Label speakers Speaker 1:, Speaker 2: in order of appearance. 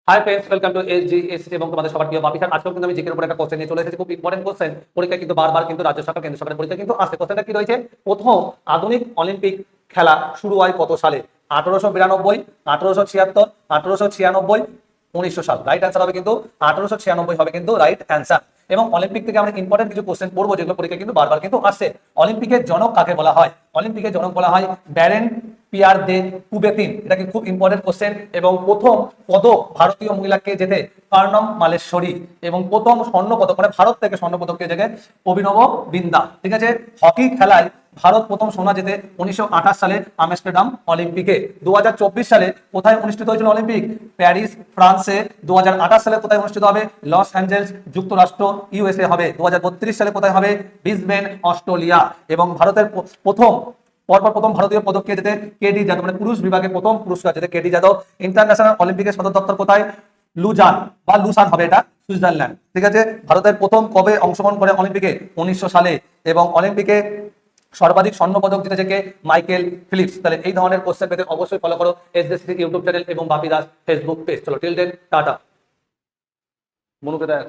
Speaker 1: Hi friends, welcome to SGS এবং তোমাদের সবার প্রিয় বাপি স্যার। আজকেও কিন্তু আমি জিকের উপর একটা কোশ্চেন নিয়ে চলে এসেছি। খুব ইম্পর্টেন্ট কোশ্চেন, পরীক্ষা কিন্তু বারবার কিন্তু রাজ্য সরকার কেন্দ্র সরকারের পরীক্ষা কিন্তু আসে। কোশ্চেনটা কি রয়েছে? প্রথম আধুনিক অলিম্পিক খেলা শুরু হয় কত সালে? 1892, 1876, 1896, 1900 সাল। রাইট অ্যান্সার হবে কিন্তু 1896 হবে কিন্তু রাইট অ্যান্সার। এবং অলিম্পিক থেকে আমরা ইম্পর্টেন্ট কিছু কোশ্চেন পড়বো, যেগুলো পরীক্ষা কিন্তু বারবার কিন্তু আসছে। অলিম্পিকের জনক কাকে বলা হয়? অলিম্পিকের জনক বলা হয় ব্যারেন পিয়ার দে কুবেতিন। এটা কি খুব ইম্পর্টেন্ট কোশ্চেন। এবং প্রথম পদক ভারতীয় মহিলাকে যেতে কার্নম মালেশ্বরী। এবং প্রথম স্বর্ণ পদক মানে ভারত থেকে স্বর্ণ পদককে জেগে অভিনব বিন্দা। ঠিক আছে। হকি খেলায় ভারত প্রথম সোনা জেতে 1928 সালে আমস্টারডাম অলিম্পিকে। 2024 সালে কোথায় অনুষ্ঠিত হয়েছিল অলিম্পিক? প্যারিস ফ্রান্সে। 2028 সালে কোথায় অনুষ্ঠিত হবে? লস অ্যাঞ্জেলস যুক্তরাষ্ট্র ইউএসএ হবে। 2032 সালে কোথায় হবে? Brisbane Australia. এবং ভারতের প্রথম ভারতীয় পদক কে যেতে? কেডি যাদব, মানে পুরুষ বিভাগে প্রথম পুরস্কার যেতে কেডি যাদব। ইন্টারন্যাশনাল অলিম্পিকের সদর দপ্তর কোথায়? লুজান বা লুসান হবে এটা, সুইজারল্যান্ড। ঠিক আছে। ভারতের প্রথম কবে অংশগ্রহণ করে অলিম্পিকে? 1900 সালে। এবং অলিম্পিকে সর্বাধিক স্বর্ণ পদক জিতেছে কে? Michael Phillips. তাহলে এই ধরনের কোশ্চেন পেতে অবশ্যই ফলো করো এসএসসি ইউটিউব চ্যানেল এবং বাপি দাস ফেসবুক পেজ। চলো টিল দেন টাটা। মনুকে দেখ।